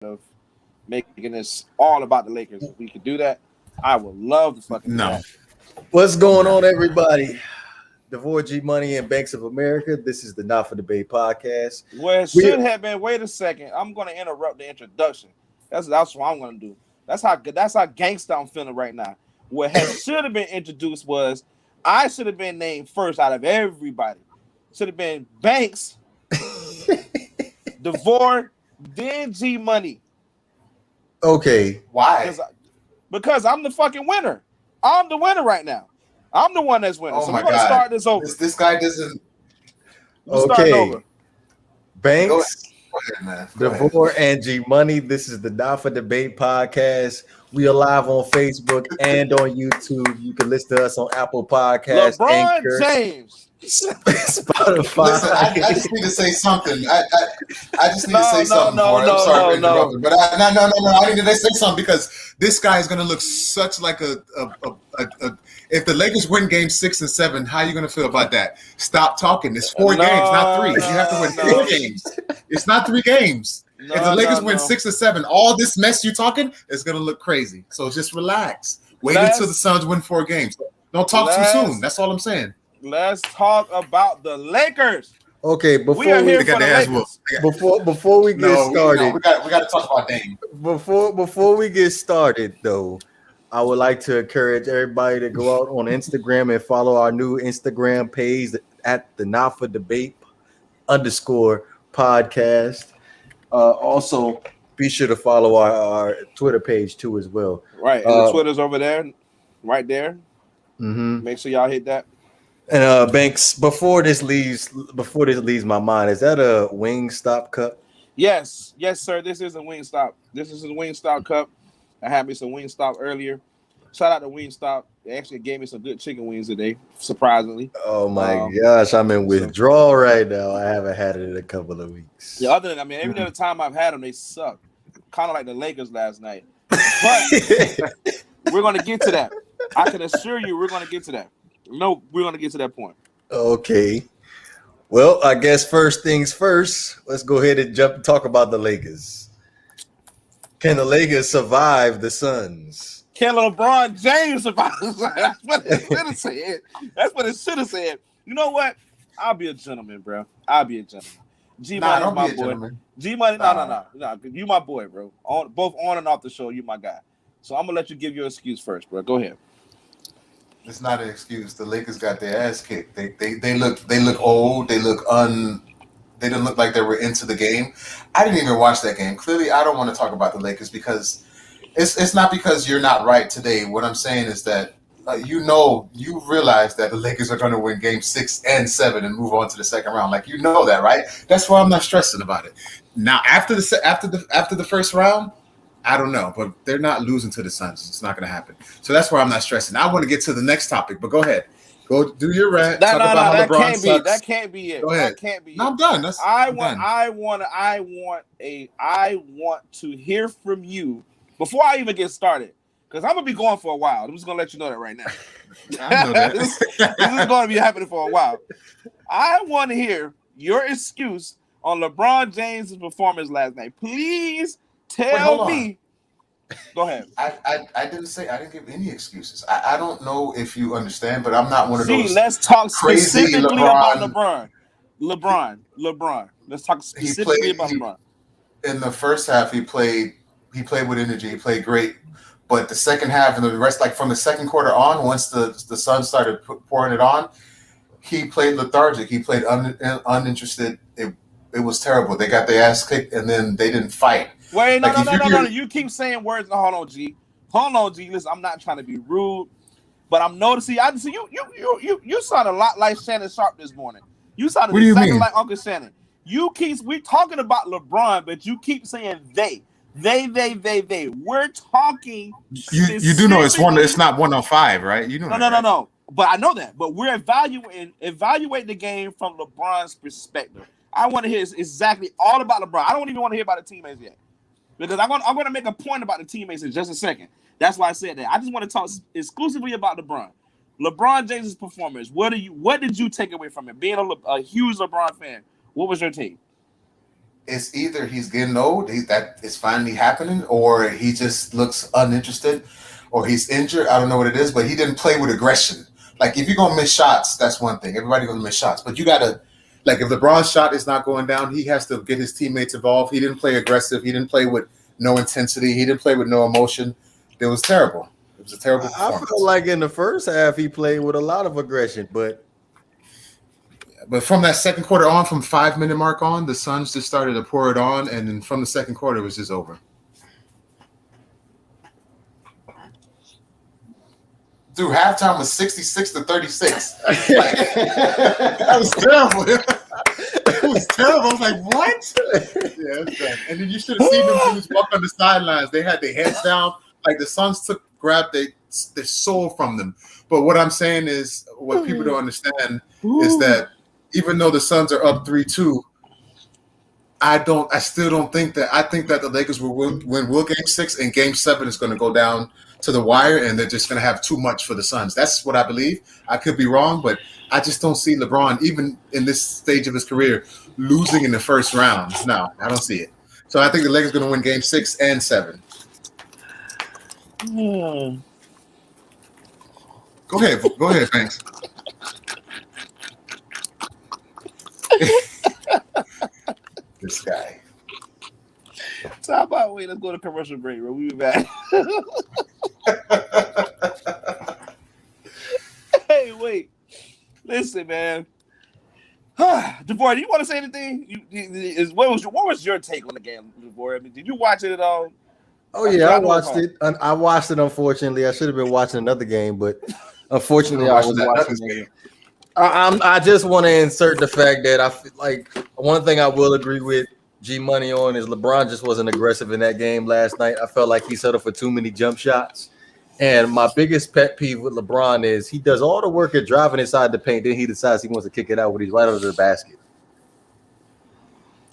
of making this all about the Lakers. If we could do that, I would love to fucking do that. What's going on, everybody? Devore G Money and Banks of America. This is the Not for Debate podcast. Well, it should have been. Wait a second. I'm going to interrupt the introduction. That's what I'm going to do. That's how gangsta I'm feeling right now. What should have been introduced was I should have been named first out of everybody. Should have been Banks, Devore, then G Money. Okay, why? Because I'm the fucking winner. I'm the winner right now. I'm the one that's winning. Oh so my we're going to start this over. This guy doesn't. Okay. Over. Banks, Go ahead, man. Devore, and G Money. This is the Not for Debate podcast. We are live on Facebook and on YouTube. You can listen to us on Apple Podcasts, LeBron Anchor, James, Spotify. Listen, I just need to say something. I just need to say something. I'm sorry for interrupting, but I need to say something because this guy is going to look such like a. If the Lakers win Game 6 and 7, how are you going to feel about that? Stop talking. It's 4 games, not 3. You have to win 4 games. It's not 3 games. If the Lakers win 6 or 7, all this mess you're talking is going to look crazy. So just relax. Wait until the Suns win 4 games. Don't talk too soon. That's all I'm saying. Let's talk about the Lakers. Okay, before we get started, we got to talk about Dame. Before we get started, though, I would like to encourage everybody to go out on Instagram and follow our new Instagram page at the Not for Debate _podcast. Also, be sure to follow our Twitter page too as well. Right, and the Twitter's over there, right there. Mm-hmm. Make sure y'all hit that. And Banks, before this leaves my mind, is that a Wingstop cup? Yes, sir. This is a Wingstop. This is a Wingstop cup. I had me some Wingstop earlier. Shout out to Wingstop. They actually gave me some good chicken wings today, surprisingly. Oh my gosh, I'm in withdrawal right now. I haven't had it in a couple of weeks. Yeah, every other time I've had them, they suck. Kind of like the Lakers last night. But we're going to get to that. I can assure you we're going to get to that. No, we're going to get to that point. Okay. Well, I guess first things first, let's go ahead and talk about the Lakers. Can the Lakers survive the Suns? Can LeBron James survive the Suns? That's what it should have said. That's what it should have said. You know what? I'll be a gentleman, bro. I'll be a gentleman. G-Money is my boy. G-Money, no. You my boy, bro. Both on and off the show, you my guy. So I'm going to let you give your excuse first, bro. Go ahead. It's not an excuse. The Lakers got their ass kicked. They look old. They didn't look like they were into the game. I didn't even watch that game. Clearly, I don't want to talk about the Lakers because it's not because you're not right today. What I'm saying is that you realize that the Lakers are going to win Game 6 and 7 and move on to the second round. Like, you know that, right? That's why I'm not stressing about it. Now, after the first round, I don't know, but they're not losing to the Suns. It's not going to happen. So that's why I'm not stressing. I want to get to the next topic, but go ahead. Go do your rant. That can't be it. Go ahead. That can't be it. No, I'm done. I want to hear from you before I even get started, because I'm gonna be going for a while. I'm just gonna let you know that right now. I know that. this is going to be happening for a while. I want to hear your excuse on LeBron James' performance last night. Please tell me. Go ahead. I didn't give any excuses. I don't know if you understand, but I'm not one of those. Let's talk crazy specifically about LeBron. Let's talk specifically about LeBron. In the first half, he played with energy. He played great. But the second half and the rest, like from the second quarter on, once the Suns started pouring it on, he played lethargic. He played uninterested. It was terrible. They got their ass kicked, and then they didn't fight. Wait, no. You keep saying words. Hold on, G. Listen, I'm not trying to be rude, but I'm noticing. You sound a lot like Shannon Sharp this morning. You sounded exactly like Uncle Shannon. We're talking about LeBron, but you keep saying they. They. We're talking. You do know it's not 105, right? You know. No. But I know that. But we're evaluating the game from LeBron's perspective. I want to hear exactly all about LeBron. I don't even want to hear about the teammates yet, because I'm going to make a point about the teammates in just a second. That's why I said that. I just want to talk exclusively about LeBron. LeBron James' performance. What did you take away from it? Being a huge LeBron fan, what was your take? it's either he's getting old, that is finally happening, or he just looks uninterested, or he's injured. I don't know what it is, but he didn't play with aggression. Like, if you're going to miss shots, that's one thing. Everybody's going to miss shots. But you got to, like, if LeBron's shot is not going down, he has to get his teammates involved. He didn't play aggressive. He didn't play with no intensity. He didn't play with no emotion. It was terrible. It was a terrible performance. I feel like in the first half, he played with a lot of aggression, but from that second quarter on, from 5-minute mark on, the Suns just started to pour it on, and then from the second quarter, it was just over. Dude, halftime was 66-36. Like, that was terrible. It was terrible. I was like, what? Yeah, and then you should have seen them dudes walk on the sidelines. They had their heads down. Like, the Suns grabbed their soul from them. But what I'm saying is, what people don't understand is that even though the Suns are up 3-2, I still don't think that. I think that the Lakers will win Game 6, and Game 7 is going to go down to the wire, and they're just going to have too much for the Suns. That's what I believe. I could be wrong, but I just don't see LeBron, even in this stage of his career, losing in the first round. No, I don't see it. So I think the Lakers are going to win Game 6 and 7. Go ahead, thanks. This guy. So how about let's go to commercial break, bro. We'll be back. Hey, wait. Listen, man. DeVore, do you want to say anything? What was your take on the game, DeVore? I mean, did you watch it at all? Oh yeah, I watched it. I watched it. Unfortunately, I should have been watching another game, but unfortunately, I was watching the game. I just want to insert the fact that I feel like one thing I will agree with G Money on is LeBron just wasn't aggressive in that game last night. I felt like he settled for too many jump shots. And my biggest pet peeve with LeBron is he does all the work at driving inside the paint, then he decides he wants to kick it out when he's right under the basket.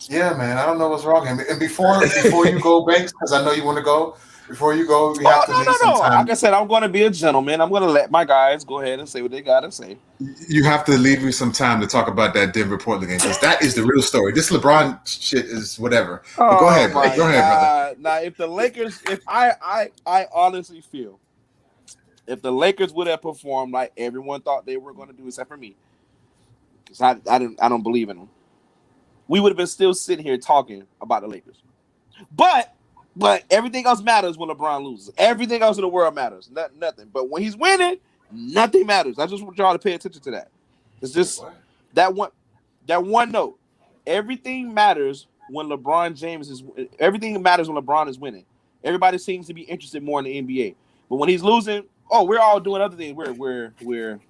Yeah, man, I don't know what's wrong. And before you go, Banks, because I know you want to go. Before you go, we have to leave some time. Like I said, I'm going to be a gentleman. I'm going to let my guys go ahead and say what they got to say. You have to leave me some time to talk about that Denver Portland game, because that is the real story. This LeBron shit is whatever. But go ahead, brother. Now, if the Lakers, I honestly feel, if the Lakers would have performed like everyone thought they were going to do, except for me, because I don't believe in them, we would have been still sitting here talking about the Lakers. But everything else matters when LeBron loses. Everything else in the world matters. Nothing. But when he's winning, nothing matters. I just want y'all to pay attention to that. It's just that one note. Everything matters when everything matters when LeBron is winning. Everybody seems to be interested more in the NBA. But when he's losing, we're all doing other things. We're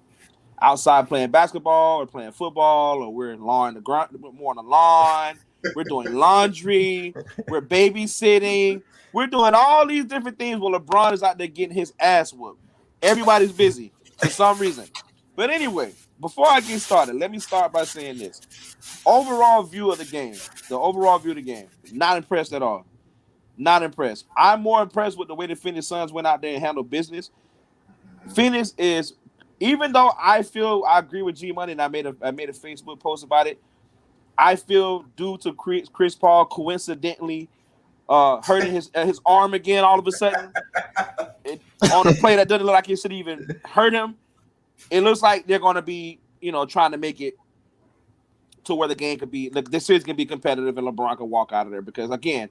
outside playing basketball or playing football, or we're more on the lawn. We're doing laundry. We're babysitting. We're doing all these different things while LeBron is out there getting his ass whooped. Everybody's busy for some reason. But anyway, before I get started, let me start by saying this. Overall view of the game. Not impressed at all. Not impressed. I'm more impressed with the way the Phoenix Suns went out there and handled business. Phoenix is, even though I agree with G Money, and I made a Facebook post about it, I feel due to Chris Paul coincidentally hurting his arm again all of a sudden on a play that doesn't look like it should even hurt him. It looks like they're going to be, trying to make it to where the game could be, this series can be competitive and LeBron can walk out of there. Because again,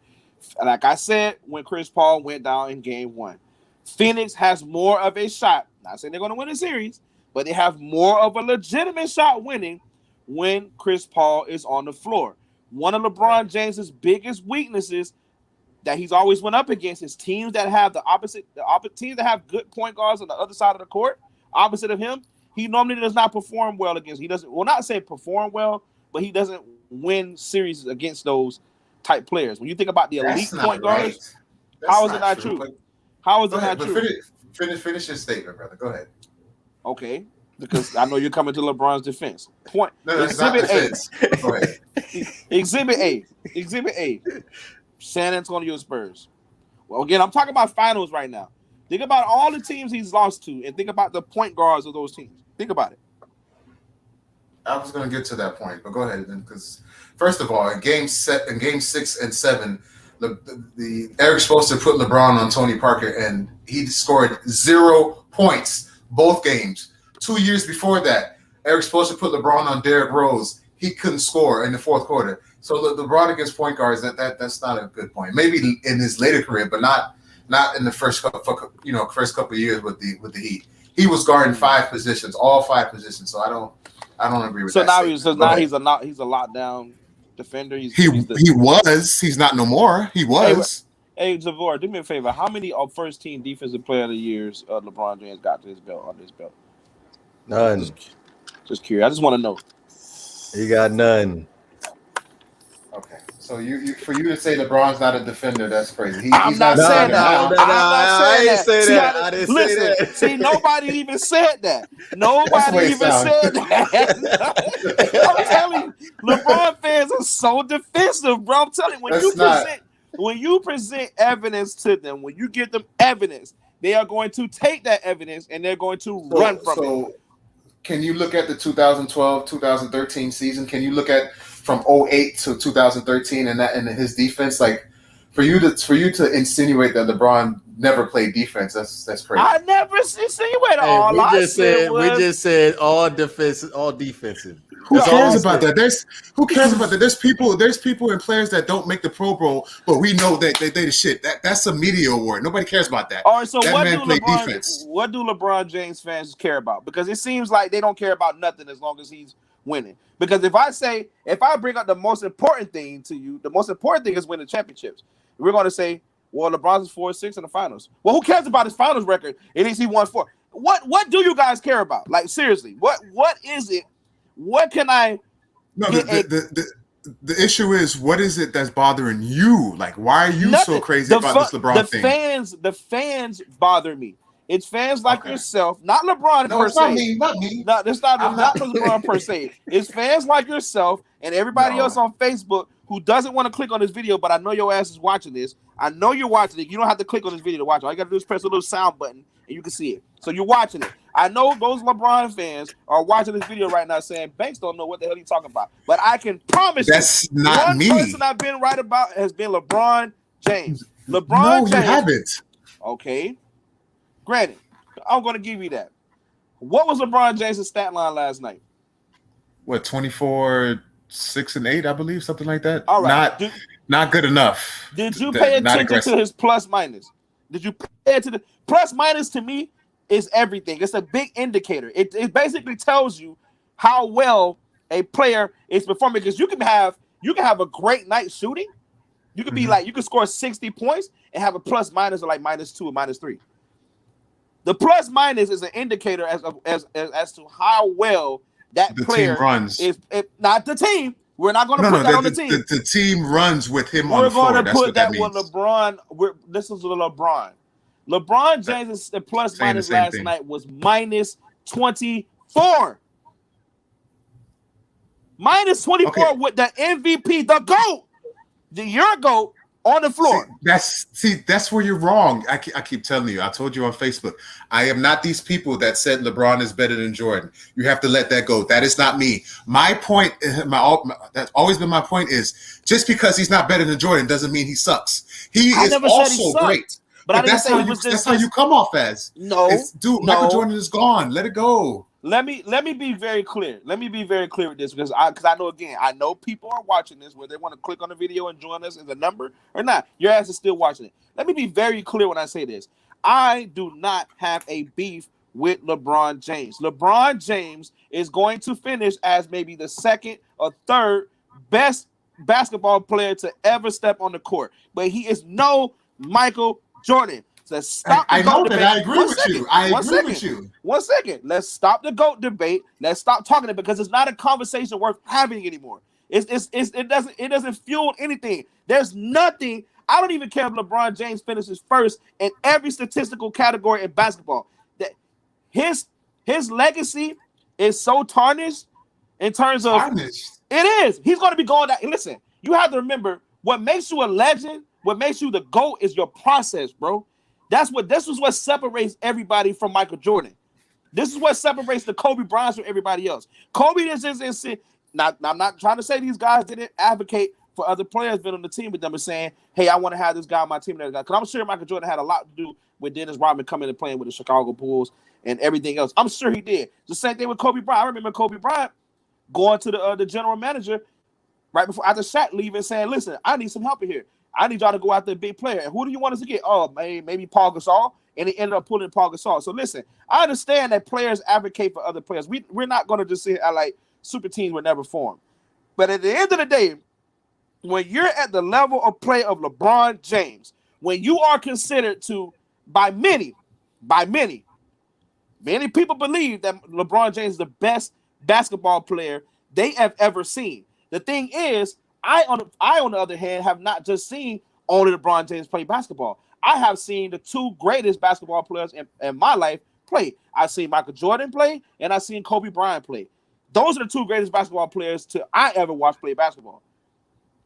like I said, when Chris Paul went down in Game 1, Phoenix has more of a shot. Not saying they're going to win the series, but they have more of a legitimate shot winning when Chris Paul is on the floor. One of LeBron James's biggest weaknesses that he's always went up against is teams that have the opposite teams that have good point guards on the other side of the court, opposite of him. He normally does not perform well against. He doesn't. Well, not say perform well, but he doesn't win series against those type players. When you think about the elite point guards, how is it not true? How is it not true? Finish your statement, brother. Go ahead. Okay. Because I know you're coming to LeBron's defense. No, Exhibit A. Go ahead. Exhibit A. San Antonio Spurs. Well, again, I'm talking about finals right now. Think about all the teams he's lost to, and think about the point guards of those teams. Think about it. I was going to get to that point, but go ahead then, because first of all, in game 6 and 7, the Eric's supposed to put LeBron on Tony Parker, and he scored 0 points both games. 2 years before that, Eric's supposed to put LeBron on Derrick Rose. He couldn't score in the fourth quarter. So LeBron against point guards, that's not a good point. Maybe in his later career, but not in the first couple of years with the Heat. He was guarding 5 positions, all 5 positions. So I don't agree with that. He's a lockdown defender. He was. He's not no more. He was. Hey, Zavor, do me a favor. How many first team defensive player of the years LeBron James got to his belt on this belt? None. Just curious. I just want to know. He got none. Okay. So you for you to say LeBron's not a defender, that's crazy. I'm not saying that. I didn't say that. I didn't say that. See, nobody even said that. Nobody even said that. I'm telling you, LeBron fans are so defensive, bro. I'm telling you, when you present evidence to them, when you give them evidence, they are going to take that evidence and they're going to run from it. Can you look at the 2012-2013 season? Can you look at from 2008 to 2013 and his defense? Like for you to insinuate that LeBron never played defense, that's crazy. I never insinuated all. We just said all defensive. Who cares about that? There's people and players that don't make the Pro Bowl, but we know that they the shit. That's a media award. Nobody cares about that. All right, so what do LeBron James fans care about? Because it seems like they don't care about nothing as long as he's winning. Because if I bring up the most important thing to you, the most important thing is winning championships. We're going to say, well, LeBron's 4-6 in the finals. Well, who cares about his finals record? At least he won 4. What do you guys care about? Like seriously, what is it? What can I? No, the issue is, what is it that's bothering you? Like, why are you so crazy about this LeBron thing? The fans bother me. It's fans like yourself, not LeBron per se. Not me. No, it's not LeBron per se. It's fans like yourself and everybody else on Facebook who doesn't want to click on this video, but I know your ass is watching this. I know you're watching it. You don't have to click on this video to watch it. All you got to do is press a little sound button and you can see it. So you're watching it. I know those LeBron fans are watching this video right now saying Banks don't know what the hell he's talking about. But I can promise that's not one me. person I've been right about has been LeBron James. No, you haven't. Okay. Granted, I'm going to give you that. What was LeBron James' stat line last night? What, 24, 6 and 8, I believe, something like that. All right. Not good enough. Did you pay attention to his plus minus? Did you pay attention to the plus minus? To me, is everything. It's a big indicator. It basically tells you how well a player is performing, because you can have a great night shooting. You could be like, you could score 60 points and have a plus minus of like -2 or -3. The plus minus is an indicator as to how well that player team runs. Is not the team. We're not going to put that on the team. The team runs with him on the floor. We're going to put that with LeBron. This is LeBron. LeBron James' plus minus last night was -24. -24 with the MVP, the GOAT, your GOAT on the floor. That's where you're wrong. I keep telling you. I told you on Facebook. I am not these people that said LeBron is better than Jordan. You have to let that go. That is not me. My point, that's always been my point, is just because he's not better than Jordan doesn't mean he sucks. He is also great. But that's how you come off as. Michael Jordan is gone. Let it go. Let me be very clear. Let me be very clear with this, because I know people are watching this, whether they want to click on the video and join us as a number or not. Your ass is still watching it. Let me be very clear when I say this. I do not have a beef with LeBron James. LeBron James is going to finish as maybe the second or third best basketball player to ever step on the court, but he is no Michael Jordan. So stop. I know that. I agree with you. I agree with you. 1 second. Let's stop the GOAT debate. Let's stop talking it, because it's not a conversation worth having anymore. It doesn't fuel anything. There's nothing. I don't even care if LeBron James finishes first in every statistical category in basketball. That his legacy is so tarnished in terms of it is. He's going to be going down. Listen, you have to remember, what makes you a legend, what makes you the GOAT, is your process, bro. This was what separates everybody from Michael Jordan. This is what separates the Kobe Bryants from everybody else. Kobe is now, I'm not trying to say these guys didn't advocate for other players been on the team with them and saying, hey, I want to have this guy on my team. Because I'm sure Michael Jordan had a lot to do with Dennis Rodman coming and playing with the Chicago Bulls and everything else. I'm sure he did. The same thing with Kobe Bryant. I remember Kobe Bryant going to the general manager right before after Shaq leaving saying, listen, I need some help in here. I need y'all to go after a big player. And who do you want us to get? Oh, maybe Paul Gasol. And he ended up pulling Paul Gasol. So listen, I understand that players advocate for other players. We're not going to just sit like super teams were never formed. But at the end of the day, when you're at the level of play of LeBron James, when you are considered to, by many people believe that LeBron James is the best basketball player they have ever seen. The thing is, I on the other hand, have not just seen only LeBron James play basketball. I have seen the two greatest basketball players in my life play. I've seen Michael Jordan play, and I've seen Kobe Bryant play. Those are the two greatest basketball players I ever watched play basketball.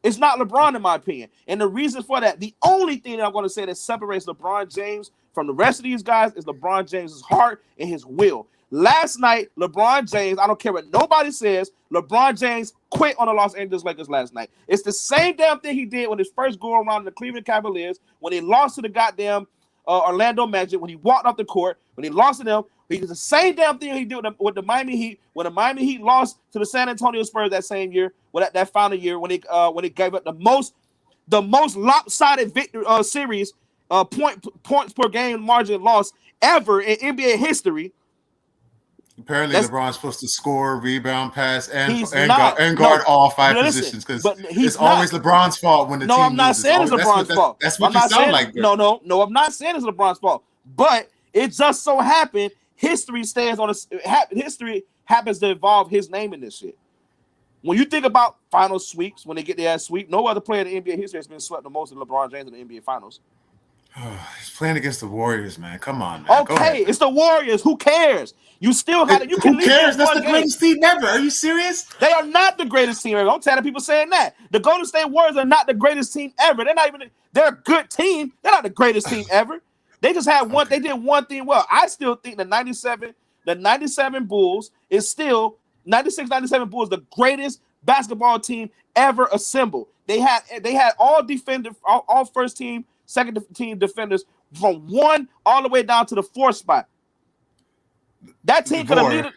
It's not LeBron, in my opinion. And the reason for that, the only thing that I'm going to say that separates LeBron James from the rest of these guys is LeBron James' heart and his will. Last night, LeBron James, I don't care what nobody says, LeBron James quit on the Los Angeles Lakers last night. It's the same damn thing he did when his first go around in the Cleveland Cavaliers, when he lost to the goddamn Orlando Magic, when he walked off the court, when he lost to them. He did the same damn thing he did with the Miami Heat, when the Miami Heat lost to the San Antonio Spurs that same year, that final year, when they gave up the most lopsided victory series points per game margin loss ever in NBA history. Apparently, LeBron's supposed to score, rebound, pass, and guard all five positions because it's always LeBron's fault when the team loses. I'm not saying it's LeBron's fault. That's what you sound like. No, I'm not saying it's LeBron's fault. But it just so happened history stands on history happens to involve his name in this shit. When you think about final sweeps, when they get their sweep, no other player in NBA history has been swept the most than LeBron James in the NBA Finals. He's playing against the Warriors, man. Come on, man. Okay, it's the Warriors. Who cares? You still got it. You can Who cares? That's the greatest team ever. Are you serious? They are not the greatest team ever. I'm tired of people saying that. The Golden State Warriors are not the greatest team ever. They're a good team. They're not the greatest team ever. They just had one. They did one thing well. I still think the 97 Bulls is still 96-97 Bulls the greatest basketball team ever assembled. They had all defenders, all first team, second team defenders from 1 all the way down to the 4th spot. That team could have needed.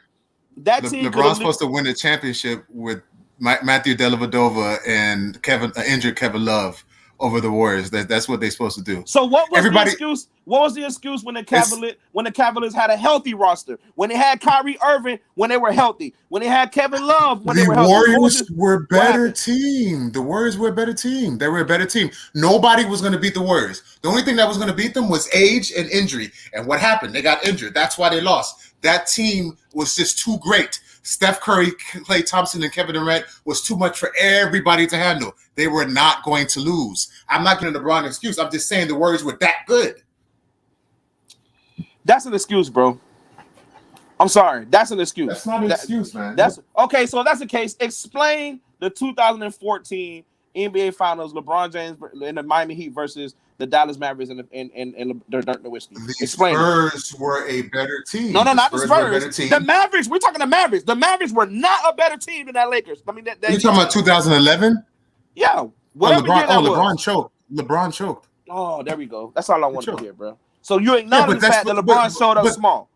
LeBron's supposed to win the championship with Matthew Dellavedova and injured Kevin Love over the Warriors. That's what they're supposed to do. So what was the excuse? What was the excuse when the Cavaliers had a healthy roster? When they had Kyrie Irving when they were healthy? When they had Kevin Love when they were healthy? The Warriors were a better team. The Warriors were a better team. They were a better team. Nobody was going to beat the Warriors. The only thing that was going to beat them was age and injury. And what happened? They got injured. That's why they lost. That team was just too great. Steph Curry, Klay Thompson, and Kevin Durant was too much for everybody to handle. They were not going to lose. I'm not giving LeBron an excuse. I'm just saying the Warriors were that good. That's an excuse, bro. I'm sorry. That's an excuse. That's not an excuse, man. That's okay. So if that's the case, explain the 2014 NBA Finals, LeBron James in the Miami Heat versus the Dallas Mavericks and the Dirk Nowitzki. The Spurs were a better team. No, not the Spurs. The Mavericks. We're talking the Mavericks. The Mavericks were not a better team than that Lakers. I mean, you talking about 2011? Yeah. LeBron choked. LeBron choked. Oh, there we go. That's all I wanted to hear, bro. So you acknowledge the fact that LeBron showed up small.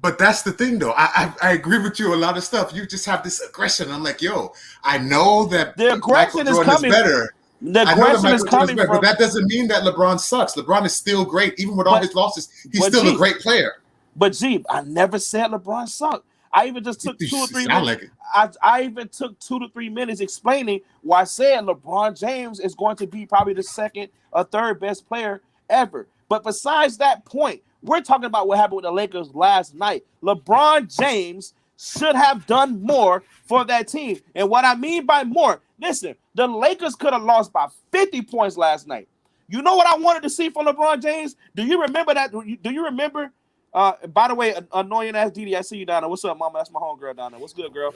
But that's the thing, though. I agree with you a lot of stuff. You just have this aggression. I'm like, yo, I know that the aggression is coming. Better. The aggression is coming from. But that doesn't mean that LeBron sucks. LeBron is still great. Even with all his losses, he's still a great player. But, G, I never said LeBron sucked. I even just took 2 or 3 minutes. Like it. I even took 2 to 3 minutes explaining why I said LeBron James is going to be probably the second or third best player ever. But besides that point, we're talking about what happened with the Lakers last night. LeBron James should have done more for that team. And what I mean by more, listen, the Lakers could have lost by 50 points last night. You know what I wanted to see from LeBron James? Do you remember that? Do you remember? By the way, annoying ass Didi, I see you down there. What's up, mama? That's my homegirl down there. What's good, girl?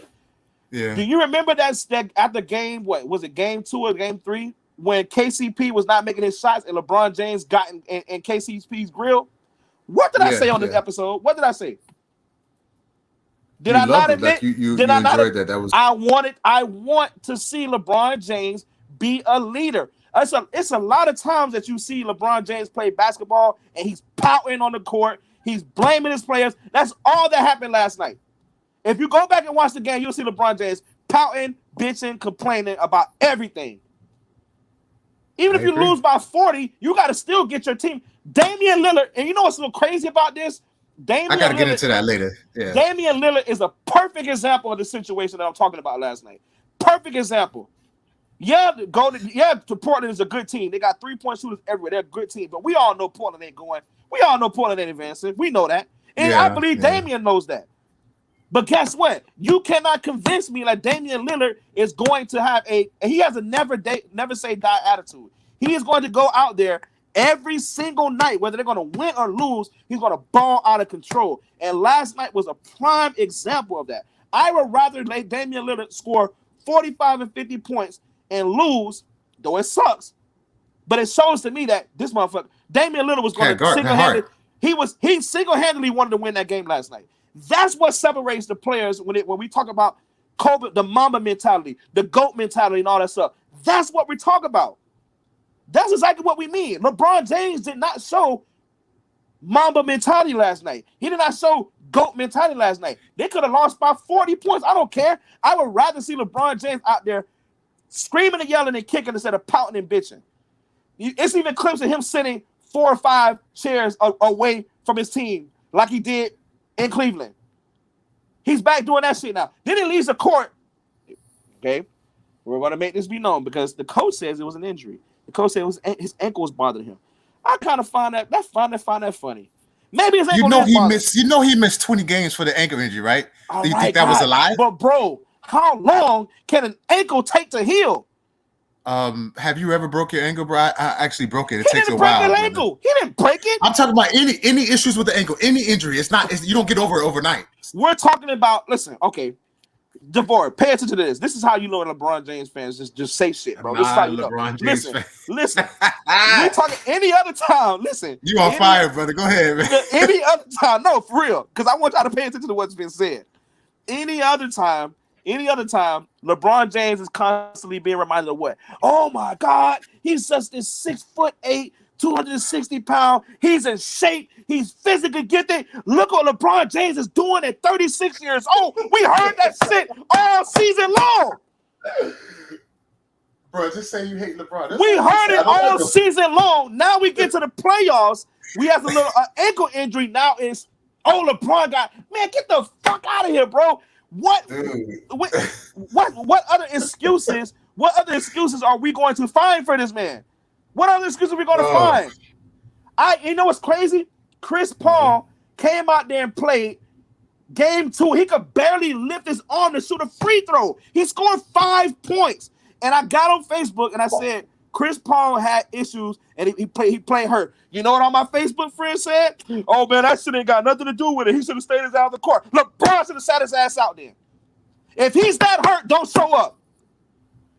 Yeah. Do you remember that at the game, what was it, game 2 or game 3, when KCP was not making his shots and LeBron James got in KCP's grill? What did I say on this episode? What did I say? Did I not admit? Like you enjoyed that? That was. I want to see LeBron James be a leader. It's a lot of times that you see LeBron James play basketball and he's pouting on the court. He's blaming his players. That's all that happened last night. If you go back and watch the game, you'll see LeBron James pouting, bitching, complaining about everything. Even if you lose by 40, you got to still get your team. Damian Lillard, and you know what's so crazy about this? I got to get into that later. Yeah. Damian Lillard is a perfect example of the situation that I'm talking about last night. Perfect example. Portland is a good team. They got 3-point shooters everywhere. They're a good team, but we all know Portland ain't going. We all know Portland ain't advancing. We know that, and I believe Damian knows that. But guess what? You cannot convince me that Damian Lillard is going to have he has a never say die attitude. He is going to go out there every single night, whether they're going to win or lose, he's going to ball out of control. And last night was a prime example of that. I would rather let Damian Lillard score 45 and 50 points and lose, though it sucks. But it shows to me that this motherfucker, Damian Lillard, was going to single-handedly. He single-handedly wanted to win that game last night. That's what separates the players when we talk about Kobe, the Mamba mentality, the GOAT mentality, and all that stuff. That's what we talk about. That's exactly what we mean. LeBron James did not show Mamba mentality last night. He did not show GOAT mentality last night. They could have lost by 40 points. I don't care. I would rather see LeBron James out there screaming and yelling and kicking instead of pouting and bitching. It's even clips of him sitting 4 or 5 chairs away from his team like he did in Cleveland. He's back doing that shit now. Then he leaves the court. Okay, we're going to make this be known because the coach says it was an injury. The coach said his ankle was bothering him. I kind of find that funny. Maybe his ankle. He missed 20 games for the ankle injury, right? Do you think that was a lie? But bro, how long can an ankle take to heal? Have you ever broke your ankle, bro? I actually broke it. It takes a while. He didn't break it. I'm talking about any issues with the ankle, any injury. You don't get over it overnight. We're talking about. Listen, okay, DeVore, pay attention to this. This is how you know LeBron James fans just say shit, bro. This is how you know. Listen. We're talking any other time. Listen, you on fire, brother. Go ahead, man. Any other time, no, for real, because I want y'all to pay attention to what's been said. Any other time, LeBron James is constantly being reminded of what? Oh my God, he's just this 6'8", 260 pound. He's in shape. He's physically gifted. Look what LeBron James is doing at 36 years old. We heard that shit all season long. Bro, just say you hate LeBron. We heard it all season long. Now we get to the playoffs. We have a little ankle injury. Now it's LeBron get the fuck out of here, bro. What other excuses? What other excuses are we going to find for this man? What other excuses are we going to find? You know what's crazy? Chris Paul came out there and played game 2. He could barely lift his arm to shoot a free throw. He scored 5 points. And I got on Facebook and I said, Chris Paul had issues and he played hurt. You know what all my Facebook friends said? Oh, man, that shit ain't got nothing to do with it. He should have stayed out of the court. LeBron should have sat his ass out there. If he's that hurt, don't show up.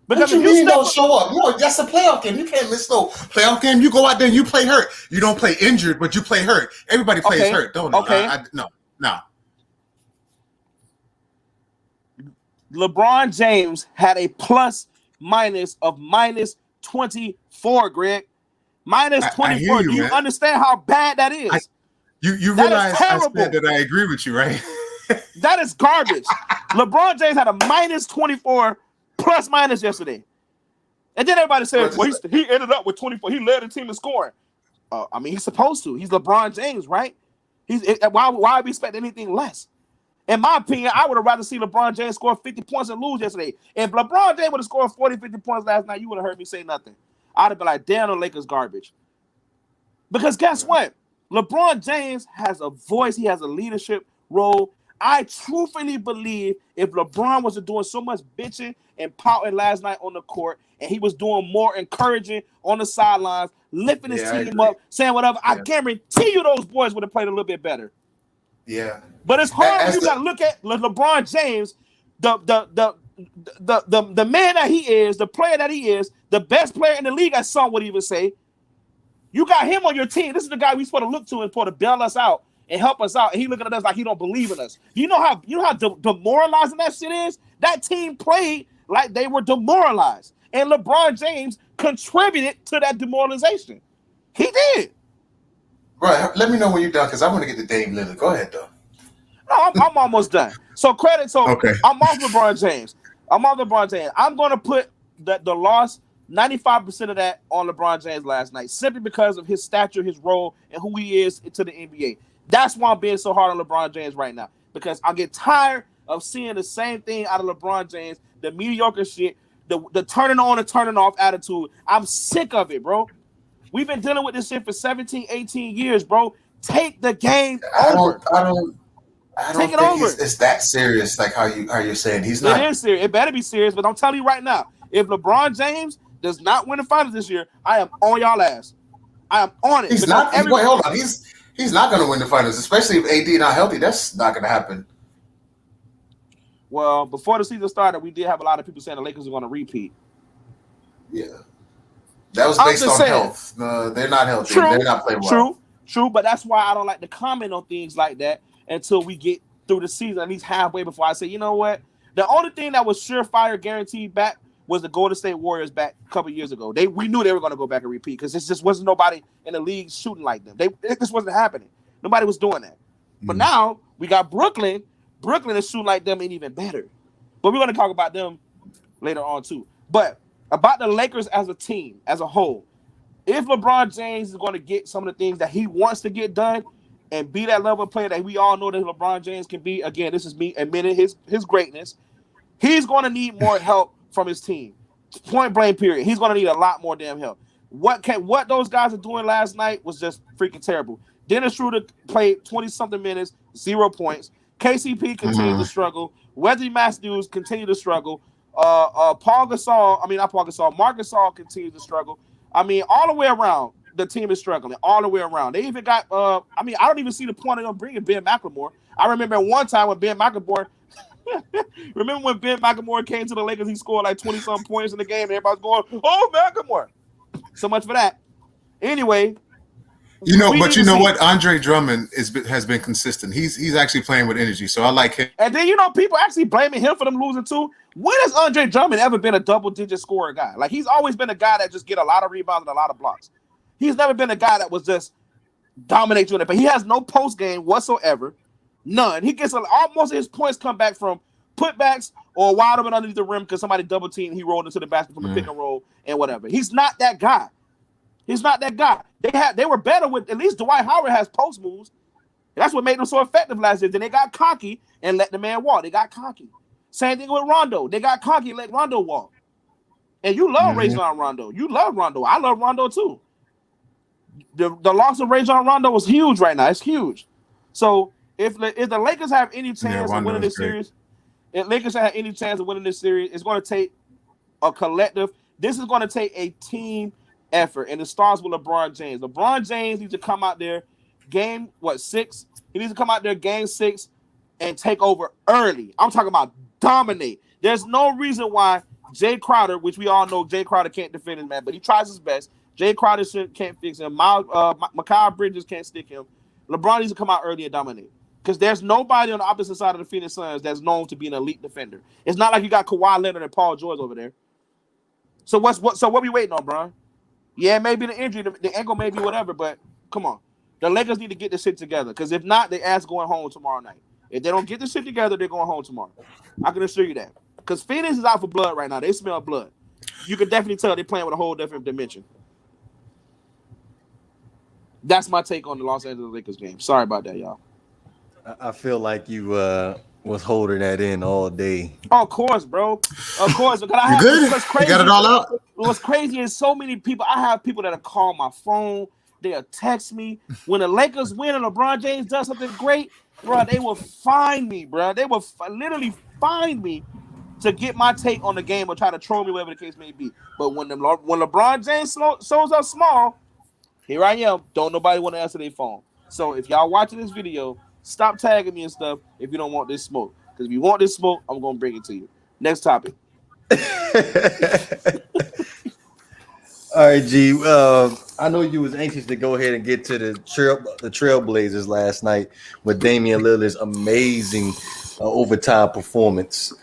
Because what you mean don't show up? No, that's a playoff game. You can't miss no playoff game. You go out there and you play hurt. You don't play injured, but you play hurt. Everybody plays hurt, don't they? Okay. No. LeBron James had a plus-minus of -24, Greg. -24. Do you understand how bad that is? You realize I said that I agree with you, right? That is garbage. LeBron James had a -24 plus-minus yesterday. And then everybody said, well, he ended up with 24. He led the team in scoring. I mean, he's supposed to. He's LeBron James, right? Why we expect anything less? In my opinion, I would have rather seen LeBron James score 50 points and lose yesterday. If LeBron James would have scored 40, 50 points last night, you would have heard me say nothing. I'd have been like, damn, the Lakers garbage. Because guess what? LeBron James has a voice. He has a leadership role. I truthfully believe if LeBron wasn't doing so much bitching and pouting last night on the court, and he was doing more encouraging on the sidelines, lifting his team up, saying whatever, I guarantee you those boys would have played a little bit better. Yeah. But it's hard when you got to look at LeBron James, the man that he is, the player that he is, the best player in the league, as some would even say. You got him on your team. This is the guy we're supposed to look to and supposed to bail us out. and help us out. And he looking at us like he don't believe in us. You know how demoralizing that shit is? That team played like they were demoralized. And LeBron James contributed to that demoralization. He did. Right. Let me know when you're done because I want to get to Dame Lillard. Go ahead, though. No, I'm almost done. So credit. So okay. I'm off LeBron James. I'm going to put the loss, 95% of that on LeBron James last night, simply because of his stature, his role, and who he is to the NBA. That's why I'm being so hard on LeBron James right now, because I get tired of seeing the same thing out of LeBron James, the mediocre shit, the turning on and turning off attitude. I'm sick of it, bro. We've been dealing with this shit for 17, 18 years, bro. Take the game over. I don't think it's that serious, like how you're saying. He's not. It is serious. It better be serious. But I'm telling you right now, if LeBron James does not win the finals this year, I am on y'all ass. I am on it. He's not. Wait, hold on. He's not going to win the finals, especially if AD not healthy. That's not going to happen. Well, before the season started, we did have a lot of people saying the Lakers are going to repeat. Yeah. That was based on health. They're not healthy. They're not playing well. True. But that's why I don't like to comment on things like that until we get through the season, at least halfway, before I say, you know what? The only thing that was surefire guaranteed back was the Golden State Warriors back a couple years ago. We knew they were going to go back and repeat because there just wasn't nobody in the league shooting like them. It just wasn't happening. Nobody was doing that. But now we got Brooklyn. Brooklyn is shooting like them and even better. But we're going to talk about them later on too. But about the Lakers as a team, as a whole, if LeBron James is going to get some of the things that he wants to get done and be that level of player that we all know that LeBron James can be, again, this is me admitting his greatness, he's going to need more help from his team. Point blank, period. He's going to need a lot more damn help. What those guys are doing last night was just freaking terrible. Dennis Schroeder played 20-something minutes, 0 points. KCP continued to struggle. Wesley Matthews continued to struggle. Marc Gasol continued to struggle. I mean, all the way around, the team is struggling. All the way around. They even got, I don't even see the point of them bringing Ben McLemore. I remember one time when Ben McLemore came to the Lakers, he scored like 20-something points in the game, and everybody's going, oh, McLemore. So much for that. Anyway. You know what? Andre Drummond has been consistent. He's actually playing with energy, so I like him. And then, people actually blaming him for them losing too. When has Andre Drummond ever been a double-digit scorer guy? Like, he's always been a guy that just get a lot of rebounds and a lot of blocks. He's never been a guy that was just dominate you in it, but he has no post game whatsoever. None. He gets almost his points come back from putbacks or wide open underneath the rim because somebody double teamed. He rolled into the basket from a pick and roll and whatever. He's not that guy. He's not that guy. They were better with, at least Dwight Howard has post moves. That's what made them so effective last year. Then they got cocky and let the man walk. They got cocky. Same thing with Rondo. They got cocky and let Rondo walk. And you love Rajon Rondo. You love Rondo. I love Rondo too. The loss of Rajon Rondo was huge right now. It's huge. So if the Lakers have any chance of winning this series, it's going to take a collective. This is going to take a team effort, and it starts with LeBron James. LeBron James needs to come out there, game 6. He needs to come out there, game 6, and take over early. I'm talking about dominate. There's no reason why Jay Crowder, which we all know Jay Crowder can't defend him, man, but he tries his best. Jay Crowder can't fix him. Mikal Bridges can't stick him. LeBron needs to come out early and dominate. Because there's nobody on the opposite side of the Phoenix Suns that's known to be an elite defender. It's not like you got Kawhi Leonard and Paul George over there. So what we waiting on, Bron? Yeah, maybe the injury, the ankle may be whatever, but come on. The Lakers need to get this shit together. Because if not, they ass going home tomorrow night. If they don't get this shit together, they're going home tomorrow. I can assure you that. Because Phoenix is out for blood right now. They smell blood. You can definitely tell they're playing with a whole different dimension. That's my take on the Los Angeles Lakers game. Sorry about that, y'all. I feel like you was holding that in all day. Oh, of course, bro. Of course. You good? You got it all out? What's crazy is so many people. I have people that'll call my phone. They'll text me. When the Lakers win and LeBron James does something great, bro, they will find me, bro. They will literally find me to get my take on the game or try to troll me, whatever the case may be. But when LeBron James shows up small, here I am. Don't nobody want to answer their phone. So if y'all watching this video, stop tagging me and stuff if you don't want this smoke. Because if you want this smoke, I'm going to bring it to you. Next topic. All right, G. I know you was anxious to go ahead and get to the Trailblazers last night with Damian Lillard's amazing overtime performance.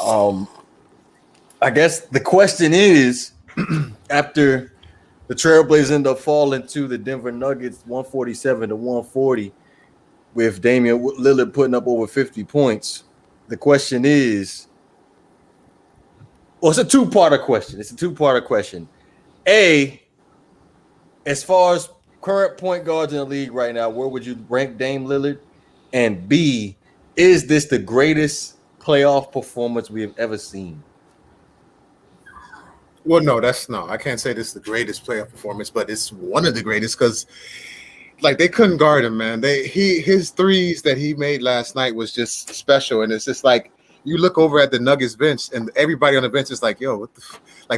I guess the question is, after the Trailblazers end up falling to the Denver Nuggets 147-140 with Damian Lillard putting up over 50 points, the question is, well, it's a two-parter question. A, as far as current point guards in the league right now, where would you rank Dame Lillard? And B, is this the greatest playoff performance we have ever seen? Well, no, I can't say this is the greatest playoff performance, but it's one of the greatest because, like, they couldn't guard him, man. His threes that he made last night was just special, and it's just like you look over at the Nuggets bench, and everybody on the bench is like, "Yo,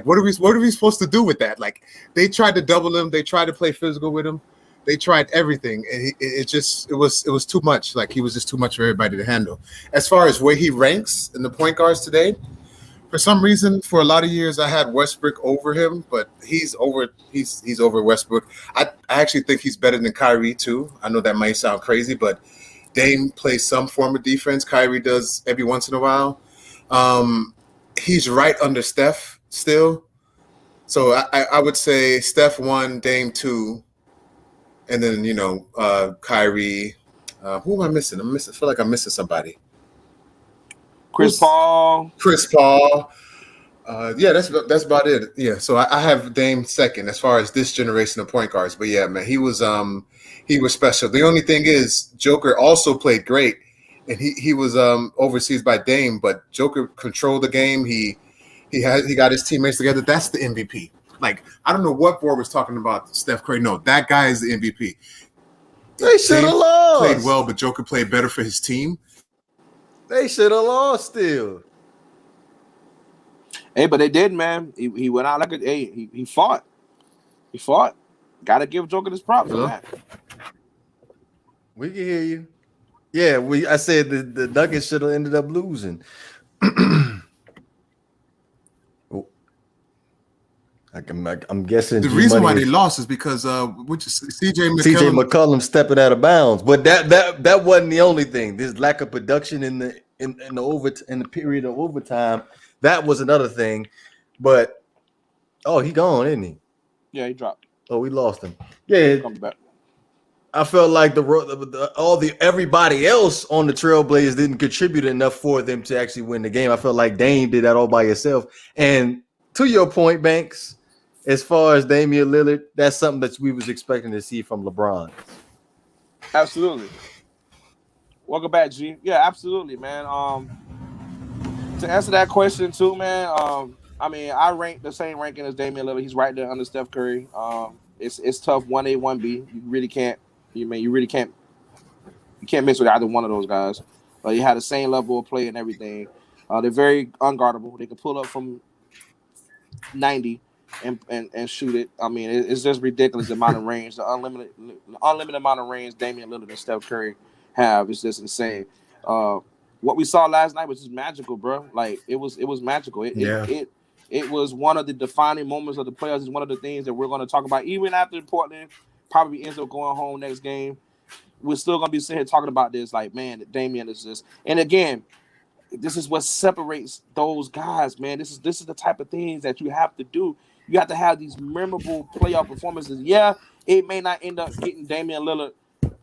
what are we supposed to do with that?" Like, they tried to double him, they tried to play physical with him, they tried everything, and it was too much. Like, he was just too much for everybody to handle. As far as where he ranks in the point guards today. For some reason, for a lot of years, I had Westbrook over him, but he's over Westbrook. I actually think he's better than Kyrie too. I know that might sound crazy, but Dame plays some form of defense. Kyrie does every once in a while. He's right under Steph still. So I would say Steph 1, Dame 2, and then Kyrie. Who am I missing? I feel like I'm missing somebody. Chris Paul. Yeah, that's about it. Yeah, so I have Dame second as far as this generation of point guards. But yeah, man, he was special. The only thing is, Joker also played great, and he was overseas by Dame, but Joker controlled the game. He got his teammates together. That's the MVP. Like, I don't know what board was talking about Steph Curry. No, that guy is the MVP. They should have lost. Played well, but Joker played better for his team. They should have lost still. Hey, but they did, man. He went out like he fought. He fought. Gotta give Joker his props for that. We can hear you. Yeah, I said the Nuggets should have ended up losing. I'm guessing the reason why they lost is because CJ McCollum stepping out of bounds. But that wasn't the only thing. This lack of production in the period of overtime, that was another thing. But he gone, isn't he? Yeah, he dropped. Oh, we lost him. Yeah, comes back. I felt like everybody else on the Trailblazers didn't contribute enough for them to actually win the game. I felt like Dame did that all by himself. And to your point, Banks, as far as Damian Lillard, that's something that we was expecting to see from LeBron. Absolutely. Welcome back, G. Yeah, absolutely, man. To answer that question too, man. I mean, I rank the same ranking as Damian Lillard. He's right there under Steph Curry. It's tough 1A, 1B. You really can't. You can't mix with either one of those guys. You had the same level of play and everything. They're very unguardable. They can pull up from 90 and shoot it. I mean, it's just ridiculous the amount of range, the unlimited amount of range Damian Lillard and Steph Curry have. It's just insane. What we saw last night was just magical, bro. Like, it was magical. It was one of the defining moments of the playoffs. It's one of the things that we're going to talk about. Even after Portland probably ends up going home next game, we're still going to be sitting here talking about this. Like, man, Damian is just. And again, this is what separates those guys, man. This is the type of things that you have to do. You have to have these memorable playoff performances. Yeah, it may not end up getting Damian Lillard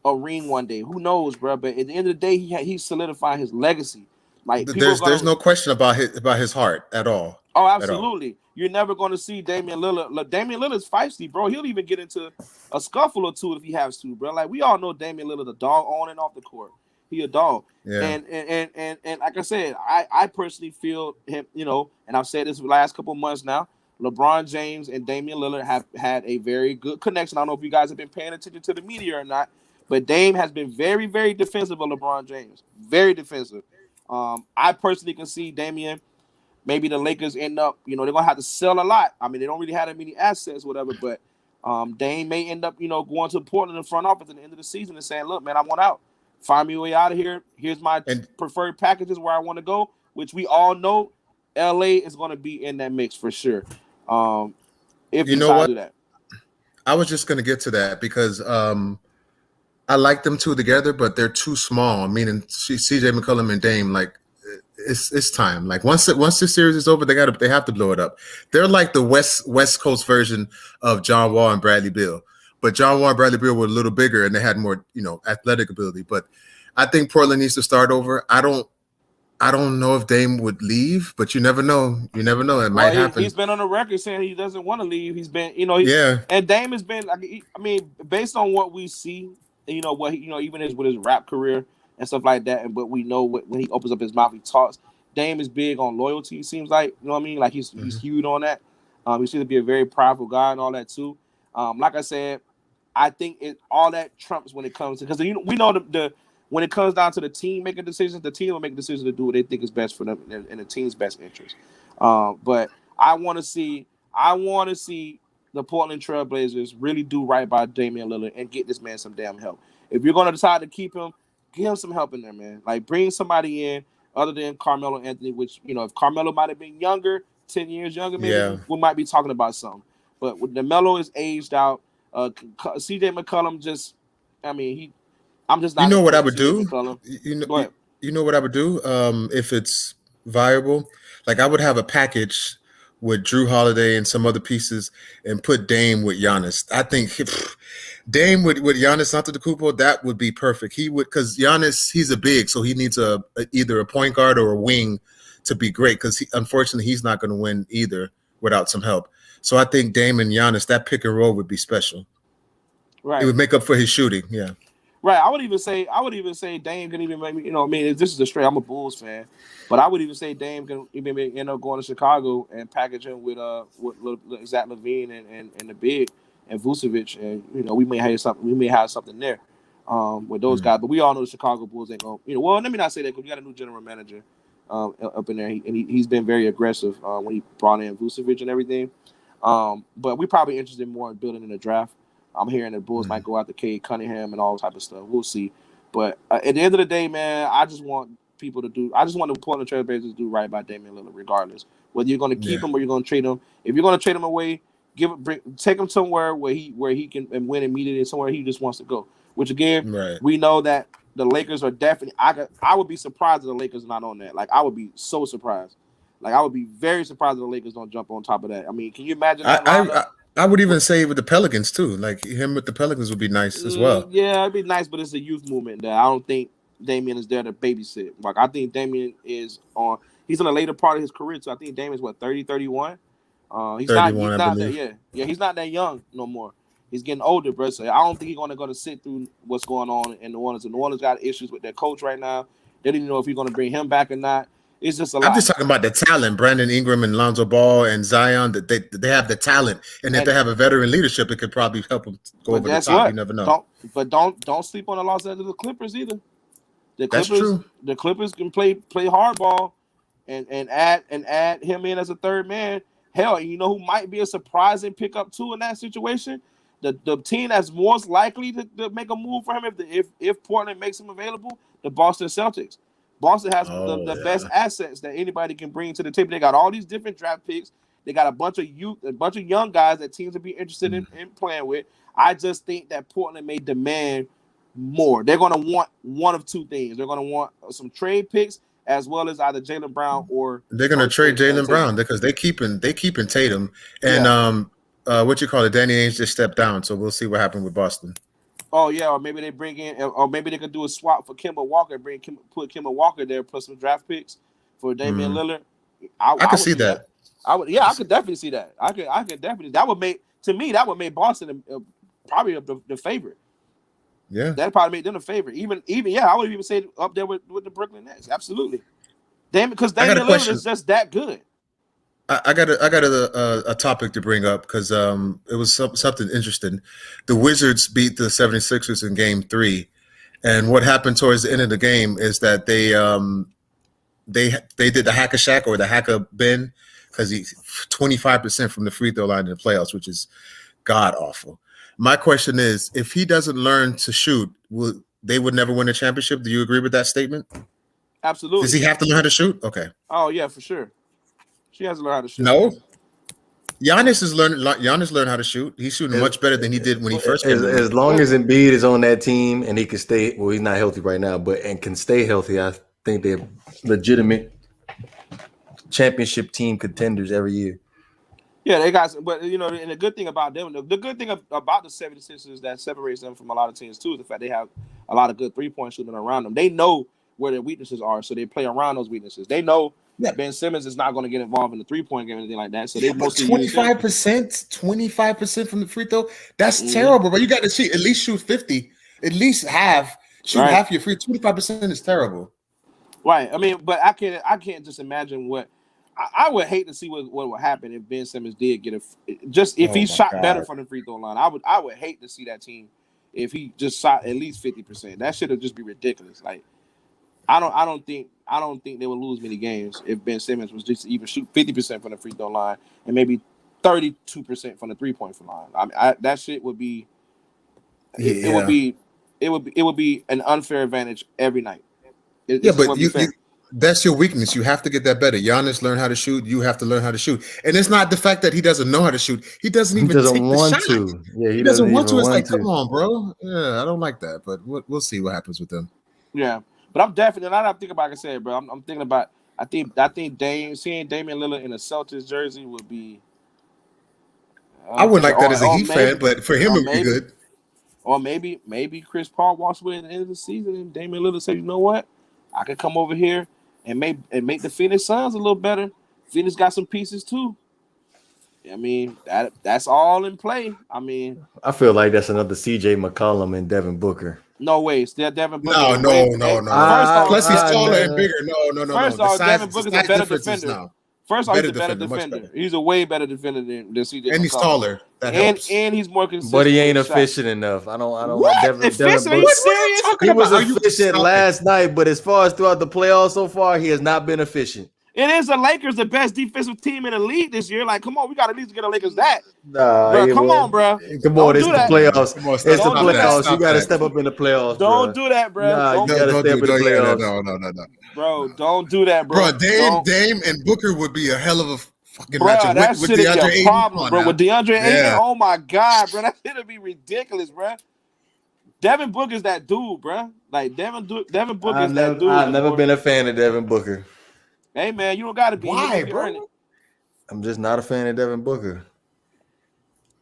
a ring one day. Who knows, bro? But at the end of the day, he's solidifying his legacy. Like, there's no question about his heart at all. Oh, absolutely. You're never going to see Damian Lillard. Look, Damian Lillard's feisty, bro. He'll even get into a scuffle or two if he has to, bro. Like, we all know Damian Lillard, a dog on and off the court. He a dog. Yeah. And like I said, I personally feel him, and I've said this for the last couple of months now, LeBron James and Damian Lillard have had a very good connection. I don't know if you guys have been paying attention to the media or not, but Dame has been very, very defensive of LeBron James. Very defensive. I personally can see Damian, maybe the Lakers end up, they're going to have to sell a lot. I mean, they don't really have that many assets, whatever, but Dame may end up, going to Portland in the front office at the end of the season and saying, look, man, I want out. Find me a way out of here. Here's my preferred packages where I want to go, which we all know LA is going to be in that mix for sure. If you decide to do that. I was just going to get to that because I like them two together, but they're too small. Meaning CJ McCollum and Dame, like it's time. Like once the series is over, they have to blow it up. They're like the West Coast version of John Wall and Bradley Beal, but John Wall and Bradley Beal were a little bigger and they had more athletic ability. But I think Portland needs to start over. I don't know if Dame would leave, but you never know. You never know. It might happen. He's been on the record saying he doesn't want to leave. He's been, and Dame has been. I mean, based on what we see, what even with his rap career and stuff like that, and but we know when he opens up his mouth, he talks. Dame is big on loyalty. It seems like like he's huge on that. He seems to be a very prideful guy and all that too. Like I said, I think all that trumps when it comes to because we know the when it comes down to the team making decisions, the team will make decisions to do what they think is best for them in the team's best interest. But I want to see the Portland Trail Blazers really do right by Damian Lillard and get this man some damn help. If you're going to decide to keep him, give him some help in there, man. Like bring somebody in other than Carmelo Anthony, which if Carmelo might have been younger, 10 years younger, maybe we might be talking about something. But when Melo is aged out, CJ McCollum I'm just not. You know what I would do? You know what I would do if it's viable? Like I would have a package with Drew Holiday and some other pieces and put Dame with Giannis. I think Dame with Giannis Antetokounmpo, that would be perfect. He would, because Giannis, he's a big, so he needs either a point guard or a wing to be great because unfortunately he's not going to win either without some help. So I think Dame and Giannis, that pick and roll would be special. Right. It would make up for his shooting. Yeah. Right. I would even say Dame can even make me, this is a straight, I'm a Bulls fan, but I would even say Dame can even end up going to Chicago and package him with Zach LaVine and the big and Vucevic, and we may have something there with those guys. But we all know the Chicago Bulls ain't going. Well, let me not say that because we got a new general manager up in there, and he's been very aggressive when he brought in Vucevic and everything. But we're probably interested more in building in the draft. I'm hearing the Bulls might go after Cade Cunningham and all type of stuff. We'll see. But at the end of the day, man, I just want the Portland Trail Blazers to do right by Damian Lillard, regardless. Whether you're going to keep him or you're going to trade him. If you're going to trade him away, take him somewhere where he can win immediately, somewhere he just wants to go. Which again, we know that the Lakers are definitely. I would be surprised if the Lakers are not on that. Like I would be so surprised. Like I would be very surprised if the Lakers don't jump on top of that. I mean, can you imagine that? I would even say with the Pelicans too. Like him with the Pelicans would be nice as well. Yeah, it'd be nice, but it's a youth movement that I don't think Damian is there to babysit. Like I think Damian is he's in a later part of his career, so I think Damian's 30, 31. He's 31, not that he's not that young no more. He's getting older, bro. So I don't think he's going to sit through what's going on in New Orleans. And New Orleans got issues with their coach right now. They don't even know if he's going to bring him back or not. It's just a lot. I'm just talking about the talent. Brandon Ingram and Lonzo Ball and Zion, that they have the talent. And if they have a veteran leadership, it could probably help them go over the top. You never know. Don't sleep on the Los Angeles Clippers either. That's true. The Clippers can play hardball and add him in as a third man. Hell, you know who might be a surprising pickup too in that situation? The team that's most likely to make a move for him if Portland makes him available, the Boston Celtics. Boston has the best assets that anybody can bring to the table. They got all these different draft picks. They got a bunch of young guys that teams would be interested in playing with. I just think that Portland may demand more. They're going to want one of two things. They're going to want some trade picks as well as either Jaylen Brown or they're going to trade Jaylen Brown because they keeping Tatum and Danny Ainge just stepped down. So we'll see what happens with Boston. Oh yeah, or maybe they bring in, or maybe they could do a swap for Kemba Walker, put Kemba Walker there, plus some draft picks for Damian Lillard. I could see that. I could definitely see that. I could definitely. That would make Boston probably the favorite. Yeah, that probably made them the favorite. Even I would even say up there with the Brooklyn Nets. Absolutely, because Damian Lillard is just that good. I got a topic to bring up because it was something interesting. The Wizards beat the 76ers in Game 3, and what happened towards the end of the game is that they did the hack-a-shack or the hack-a-bin because he's 25% from the free throw line in the playoffs, which is god-awful. My question is, if he doesn't learn to shoot, they would never win a championship? Do you agree with that statement? Absolutely. Does he have to learn how to shoot? Okay. Oh, yeah, for sure. She has to learn how to shoot. No. Giannis learned how to shoot. He's shooting much better than he did when he first came. As long as Embiid is on that team and he can stay, well, he's not healthy right now, but and can stay healthy, I think they're legitimate championship team contenders every year. Yeah, they got, but and the good thing about them, the good thing about the 76ers that separates them from a lot of teams too is the fact they have a lot of good 3-point shooting around them. They know where their weaknesses are, so they play around those weaknesses. They know that Ben Simmons is not going to get involved in the 3-point game or anything like that. So they mostly 25% from the free throw. That's terrible, but you got to at least shoot 50, at least half your free. 25% is terrible. Right. I mean, but I can't just imagine what. I would hate to see what would happen if Ben Simmons did get if he shot better from the free throw line. I would hate to see that team if he just shot at least 50%. That should have just be ridiculous. Like I don't think they would lose many games if Ben Simmons was just to even shoot 50% from the free throw line and maybe 32% from the 3-point line. I mean, that shit would be it would be an unfair advantage every night. That's your weakness. You have to get that better. Giannis learned how to shoot. You have to learn how to shoot. And it's not the fact that he doesn't know how to shoot. He doesn't even want the shot. To. Yeah, he doesn't want to. It's like, come on, bro. Yeah, I don't like that. But we'll see what happens with them. Yeah, but I'm definitely not. I'm thinking about. Like I said, bro. I'm thinking about. I think seeing Damian Lillard in a Celtics jersey would be. I wouldn't like that as a Heat fan, but for him it would be good. Or maybe Chris Paul walks away at the end of the season and Damian Lillard says, you know what, I could come over here and make the Phoenix Suns a little better. Phoenix got some pieces too. I mean, that's all in play. I mean, I feel like that's another CJ McCollum and Devin Booker. No way. Still Devin Booker. No. Plus he's taller and bigger. No. First off, Devin Booker's a better defender. Now. First off, he's a better defender. He's a way better defender than CJ. And he's taller. That helps. And he's more consistent. But he ain't efficient enough. I don't what? Devin Efficient? Are you serious? He was efficient last night, but as far as throughout the playoffs so far, he has not been efficient. It is the Lakers, the best defensive team in the league this year. Like, come on, we got to at least get the Lakers that. Nah, bro, come on, bro. Come on, it's the playoffs. It's the playoffs. You got to step up in the playoffs. Don't do that, bro. Nah, you got to step in the playoffs. No. Bro, don't do that, bro. Bro, Dame and Booker would be a hell of a fucking matchup. That shit is a problem, bro. With DeAndre Ayton, oh my God, bro. That shit would be ridiculous, bro. Devin Booker's that dude, bro. Like, Devin Booker's that dude. I've never been a fan of Devin Booker. Hey, man, you don't got to be. Why, bro? I'm just not a fan of Devin Booker.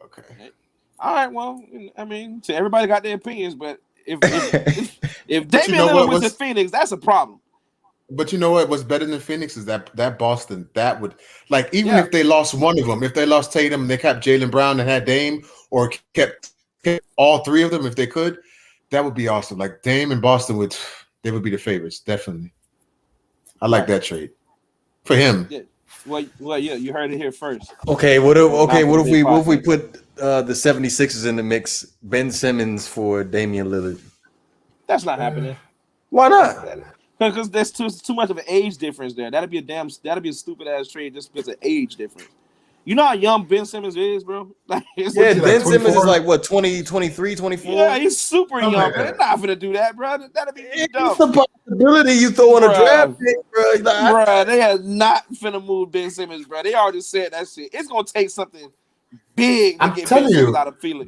Okay. All right, well, I mean, everybody got their opinions, but if Damian Lillard was in Phoenix, that's a problem. But you know what? What's better than Phoenix is that Boston, that would, like, even if they lost one of them, if they lost Tatum and they kept Jaylen Brown and had Dame, or kept all three of them if they could, that would be awesome. Like, Dame and Boston would be the favorites, definitely. I like that trade. For him. Yeah. Well, yeah, you heard it here first. Okay, what if we put the 76ers in the mix, Ben Simmons for Damian Lillard? That's not happening. Why not? Because there's too much of an age difference there. That'd be a stupid ass trade just because of age difference. You know how young Ben Simmons is, bro? Like, Ben Simmons is like, what, 20, 23, 24? Yeah, he's super young, but they're not going to do that, bro. That'd be dumb. It's a possibility you throw on a draft pick, bro. Bro, they are not finna move Ben Simmons, bro. They already said that shit. It's going to take something big to get Ben Simmons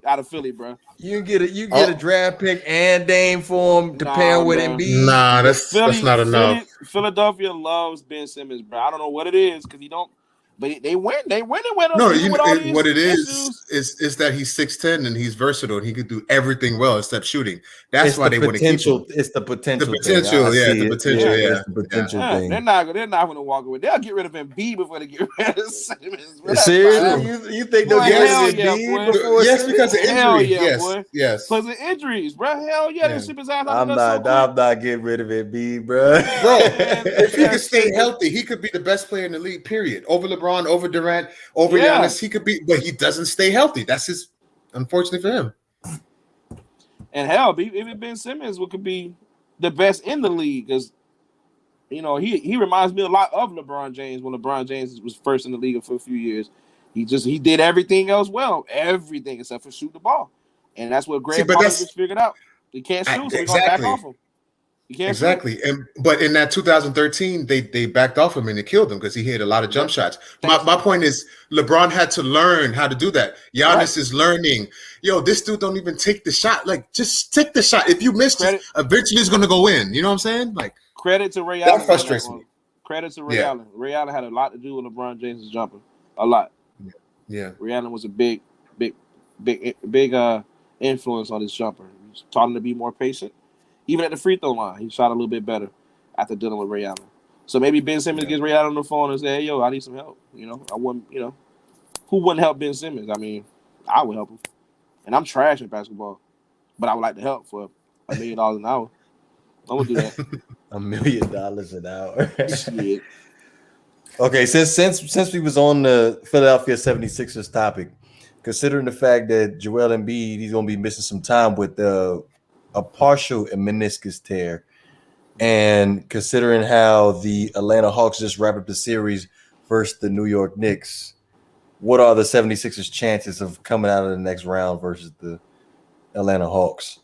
out of Philly, bro. You get a draft pick and Dame for him to pair with Embiid. Nah, that's not enough. Philadelphia loves Ben Simmons, bro. I don't know what it is because he don't. But they win. No, what it is that he's 6'10" and he's versatile and he could do everything well except shooting. That's why they want to keep him. It's the potential. The potential thing. They're not going to walk away. They'll get rid of Embiid before they get rid of Simmons. Seriously, you think they'll get rid of Embiid before? Yes, because of injuries. Yes, because of injuries, bro. Hell yeah, they ship his ass out. I'm not getting rid of Embiid, bro. If he could stay healthy, he could be the best player in the league. Period. Over LeBron. Over Durant, over Giannis, he could be, but he doesn't stay healthy. That's his, unfortunately for him. And hell, even Ben Simmons could be the best in the league because, he reminds me a lot of LeBron James when LeBron James was first in the league for a few years. He did everything else well, everything except for shoot the ball, and that's what Greg Popovich figured out. He can't shoot, so we're gonna back off him. Exactly. But in that 2013, they backed off him and they killed him because he hit a lot of jump shots. My point is LeBron had to learn how to do that. Giannis is learning. Yo, this dude don't even take the shot. Like, just take the shot. If you missed it, eventually it's gonna go in. You know what I'm saying? Like, credit to Ray Allen. That frustrates me. Credit to Ray Allen. Ray Allen had a lot to do with LeBron James' jumper. A lot. Yeah. Ray Allen was a big influence on his jumper. He taught him to be more patient. Even at the free throw line, he shot a little bit better after dealing with Ray Allen. So maybe Ben Simmons gets Ray Allen on the phone and say, "Hey, yo, I need some help." I wouldn't. Who wouldn't help Ben Simmons? I mean, I would help him. And I'm trash at basketball, but I would like to help for $1 million an hour. I'm gonna do that. $1 million an hour. Shit. Okay, since we was on the Philadelphia 76ers topic, considering the fact that Joel Embiid, he's gonna be missing some time with a partial meniscus tear, and considering how the Atlanta Hawks just wrapped up the series versus the New York Knicks, what are the 76ers chances of coming out of the next round versus the Atlanta Hawks?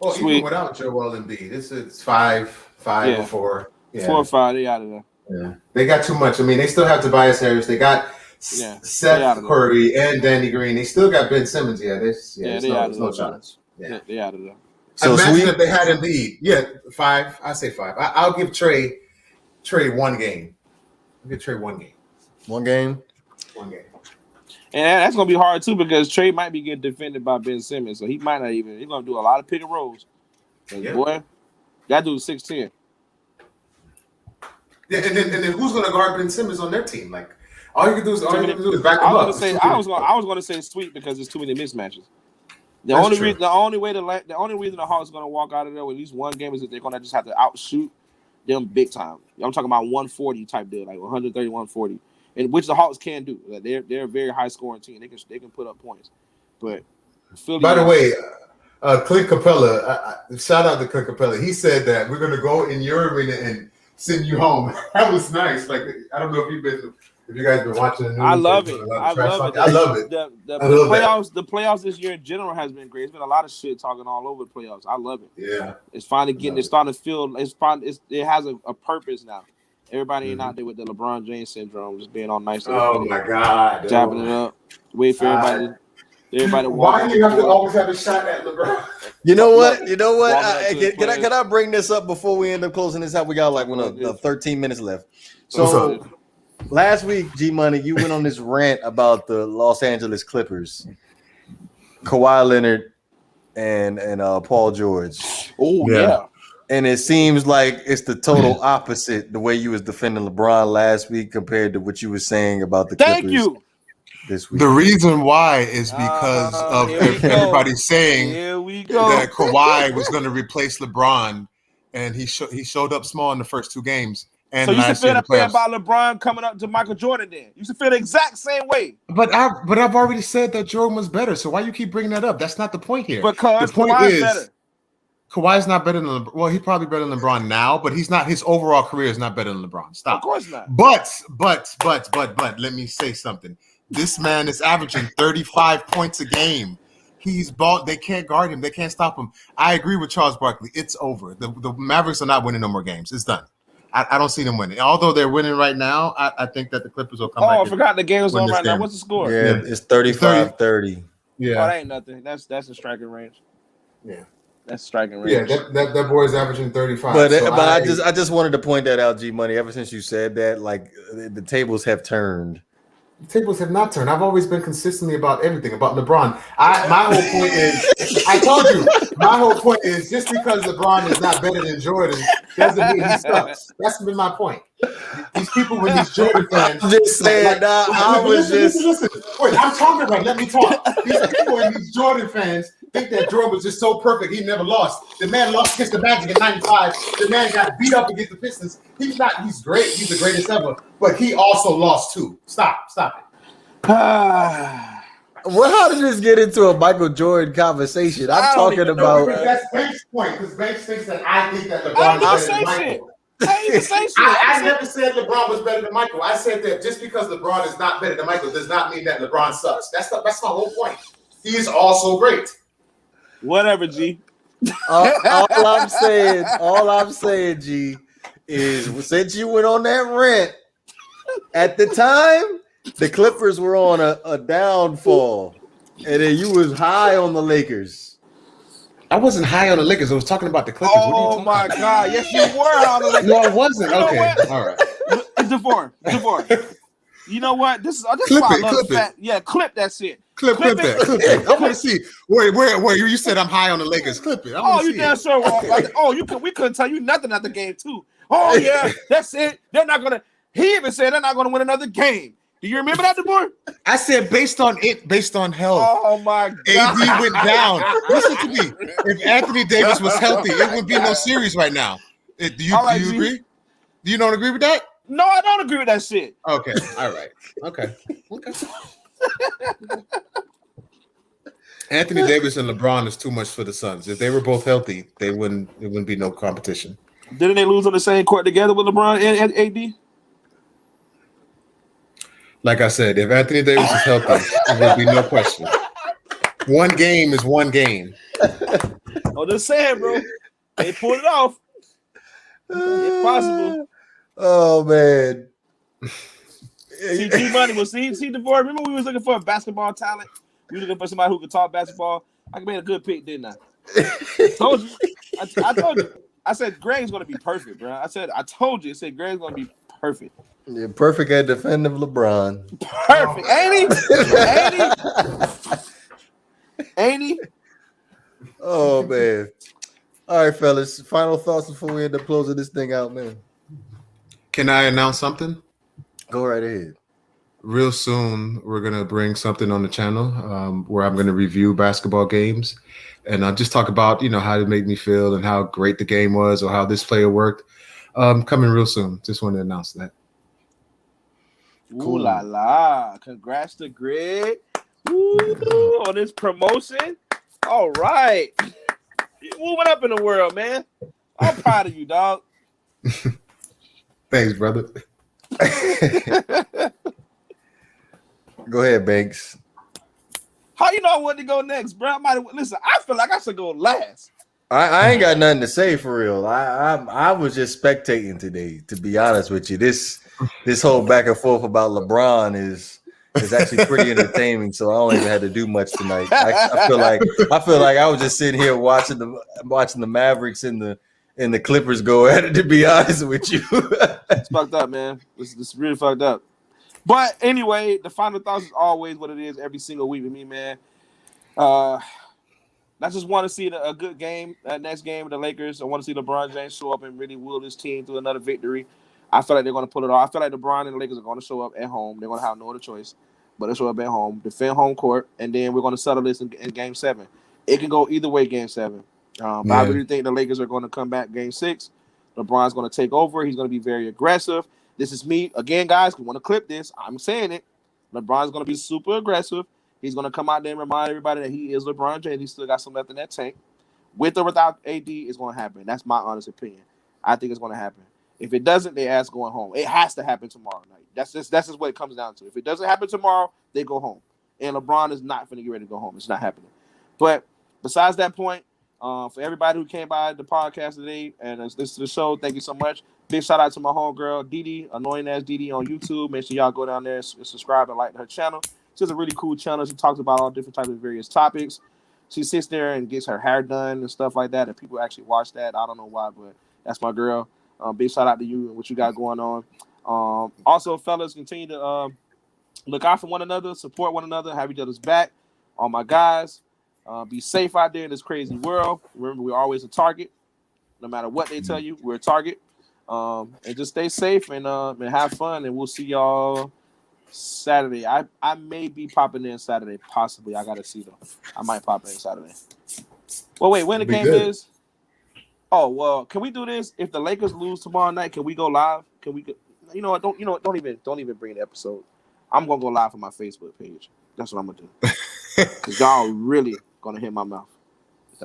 Well, even without Joel Embiid, it's 5 or 4. Yeah. 4 or 5, they out of there. Yeah, they got too much. I mean, they still have Tobias Harris. They got Seth Curry and Danny Green. They still got Ben Simmons. There's no challenge. Yeah, they out of there. So imagine if they had Embiid. Yeah, 5. I say 5. I'll give Trey 1 game. I'll give Trey 1 game. 1 game. 1 game. And that's gonna be hard too because Trey might be getting defended by Ben Simmons, so he might not even. He's gonna do a lot of pick and rolls. Boy, that dude's 6'10". Yeah, and then who's gonna guard Ben Simmons on their team? Like, all you can do is back him up. I was gonna say Sweet because there's too many mismatches. The only reason the Hawks are gonna walk out of there with at least 1 game is that they're gonna just have to outshoot them big time. I'm talking about 140 type deal, like 130, 140, and which the Hawks can do. Like they're a very high scoring team. They can put up points. But Philly, by the way, Clint Capella, shout out to Clint Capella. He said that we're gonna go in your arena and send you home. That was nice. Like, I don't know if you guys been watching the news. I love it. I love it. The playoffs this year in general has been great. It's been a lot of shit talking all over the playoffs. I love it. Yeah, it's finally it's starting to feel. It has a purpose now. Everybody ain't out there with the LeBron James syndrome, just being all nice. Oh my God, jabbing it up. Wait for everybody. Why do you have to always have a shot at LeBron? You know what? Can I bring this up before we end up closing this out? We got like 13 minutes left. So last week, G Money, you went on this rant about the Los Angeles Clippers, Kawhi Leonard, and Paul George. Oh yeah. And it seems like it's the total opposite the way you was defending LeBron last week compared to what you were saying about the Clippers. Thank you. This week. The reason why is because of everybody saying that Kawhi was going to replace LeBron, and he showed up small in the first 2 games. And so you should feel that way about LeBron coming up to Michael Jordan. Then you should feel the exact same way. But I've already said that Jordan was better. So why you keep bringing that up? That's not the point here. Because the point Kawhi's better. Kawhi's not better than LeBron. Well, he's probably better than LeBron now, but he's not. His overall career is not better than LeBron. Stop. Of course not. But let me say something. This man is averaging 35 points a game. He's ball. They can't guard him. They can't stop him. I agree with Charles Barkley. It's over. The Mavericks are not winning no more games. It's done. I don't see them winning. Although they're winning right now, I think that the Clippers will come back. Oh, I forgot the game's on right now. What's the score? Yeah, it's 35-30. Yeah. Oh, that ain't nothing. That's a striking range. Yeah. That's striking range. Yeah, that boy's averaging 35. But I just wanted to point that out, G Money. Ever since you said that, like the tables have turned. The tables have not turned. I've always been consistently about everything about LeBron. My whole point is, I told you, my whole point is just because LeBron is not better than Jordan doesn't mean he sucks. That's been my point. These people with these Jordan fans, just saying, listen. Wait, I'm talking about. Let me talk. These people and these Jordan fans think that Jordan was just so perfect he never lost. The man lost against the Magic in '95. The man got beat up against the Pistons. He's great. He's the greatest ever. But he also lost too. Stop it. Well, how did this get into a Michael Jordan conversation? I'm talking about. That's Banks' point because Banks thinks that I think that LeBron is better than Michael. I never said LeBron was better than Michael. I said that just because LeBron is not better than Michael does not mean that LeBron sucks. That's my whole point. He is also great. Whatever, G. all I'm saying, G, is since you went on that rant, at the time, the Clippers were on a downfall, and then you was high on the Lakers. I wasn't high on the Lakers. I was talking about the Clippers. Oh my God! Yes, you were on the Lakers. No, I wasn't. You know Okay, what? all right. DeVore. You know what? This is Clip why I it, love clip the fact. Yeah, clip that shit. Clip it. I want to see where you said I'm high on the Lakers. Clip it. Oh, you damn sure wrong. We couldn't tell you nothing at the game too. Oh yeah, that's it. They're not gonna. He even said they're not gonna win another game. Do you remember that, DeVore? I said based on health. Oh my God. AD went down. Listen to me. If Anthony Davis was healthy, it would be no series right now. Do you agree? Do you not agree with that? No, I don't agree with that shit. Okay. All right. Okay. Anthony Davis and LeBron is too much for the Suns. If they were both healthy, it wouldn't be no competition. Didn't they lose on the same court together with LeBron and AD? Like I said, if Anthony Davis is healthy, there would be no question. One game is one game. I'm just saying, bro. They pulled it off. It's possible. Oh man. See, Money was see DeVore. Remember we was looking for a basketball talent. We were looking for somebody who could talk basketball. I made a good pick, didn't I? Told you. I told you. I said Greg's gonna be perfect, bro. I told you. I said Greg's gonna be perfect. Yeah, perfect at defending LeBron. Perfect, ain't he? Oh man. All right, fellas. Final thoughts before we end up closing this thing out, man. Can I announce something? Go right ahead. Real soon, we're going to bring something on the channel where I'm going to review basketball games. And I'll just talk about, how it made me feel and how great the game was or how this player worked. Coming real soon. Just want to announce that. Cool. Ooh la la. Congrats to Greg. Ooh, on this promotion. All right. You're moving up in the world, man. I'm proud of you, dog. Thanks, brother. Go ahead, Banks. How you know I wanted to go next, bro? Listen, I feel like I should go last. I ain't got nothing to say for real. I was just spectating today, to be honest with you. This whole back and forth about LeBron is actually pretty entertaining. So I don't even have to do much tonight. I feel like I was just sitting here watching the Mavericks and the Clippers go at it. To be honest with you, it's fucked up, man. It's really fucked up. But anyway, the final thoughts is always what it is every single week with me, man. I just want to see a good game, next game with the Lakers. I want to see LeBron James show up and really will his team through another victory. I feel like they're going to pull it off. I feel like LeBron and the Lakers are going to show up at home. They're going to have no other choice but to show up at home, defend home court, and then we're going to settle this in Game 7. It can go either way, Game 7. But I really think the Lakers are going to come back Game 6. LeBron's going to take over. He's going to be very aggressive. This is me. Again, guys, we want to clip this. I'm saying it. LeBron's going to be super aggressive. He's going to come out there and remind everybody that he is LeBron James. He still got some left in that tank. With or without AD, it's going to happen. That's my honest opinion. I think it's going to happen. If it doesn't, they ask going home. It has to happen tomorrow night. That's just what it comes down to. If it doesn't happen tomorrow, they go home. And LeBron is not going to get ready to go home. It's not happening. But besides that point, for everybody who came by the podcast today and listened to the show, thank you so much. Big shout out to my homegirl, Didi, annoying ass Didi on YouTube. Make sure y'all go down there and subscribe and like her channel. She's a really cool channel. She talks about all different types of various topics. She sits there and gets her hair done and stuff like that. And people actually watch that. I don't know why, but that's my girl. Big shout out to you and what you got going on. Also, fellas, continue to look out for one another, support one another, have each other's back. All my guys, be safe out there in this crazy world. Remember, we're always a target. No matter what they tell you, we're a target. And just stay safe and have fun. And we'll see y'all Saturday. I may be popping in Saturday, possibly. I gotta see though. I might pop in Saturday. Well, wait, when the game is? Oh well, can we do this? If the Lakers lose tomorrow night, can we go live? Can we? You know what? Don't even bring the episode. I'm gonna go live on my Facebook page. That's what I'm gonna do. Cause y'all really gonna hit my mouth.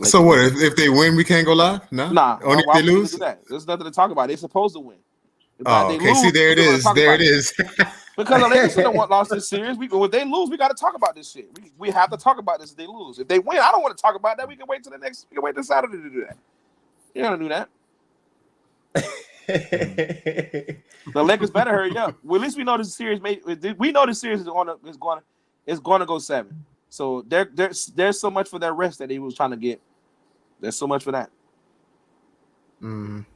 So what? If they win, we can't go live? No. Nah. Only if they lose. There's nothing to talk about. They're supposed to win. Okay. See, there it is. There it is. Because the Lakers should have lost this series. If they lose, we got to talk about this shit. We have to talk about this if they lose. If they win, I don't want to talk about that. We can wait till Saturday to do that. You're gonna do that. The Lakers better hurry up. Well, at least we know this series. We know this series is going to go 7. So there's so much for that rest that he was trying to get. There's so much for that. I'm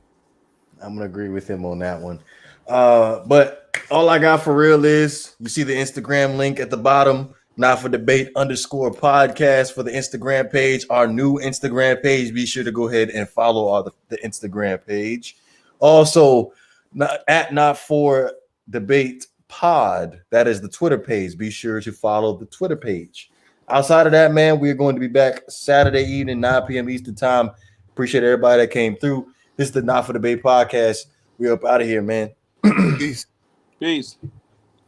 gonna agree with him on that one. But all I got for real is you see the Instagram link at the bottom. Not for debate _podcast for the Instagram page, our new Instagram page. Be sure to go ahead and follow the Instagram page. Also, not for debate pod. That is the Twitter page. Be sure to follow the Twitter page. Outside of that, man, we're going to be back Saturday evening, 9 p.m. Eastern time. Appreciate everybody that came through. This is the Not for Debate podcast. We're up out of here, man. Peace. Peace.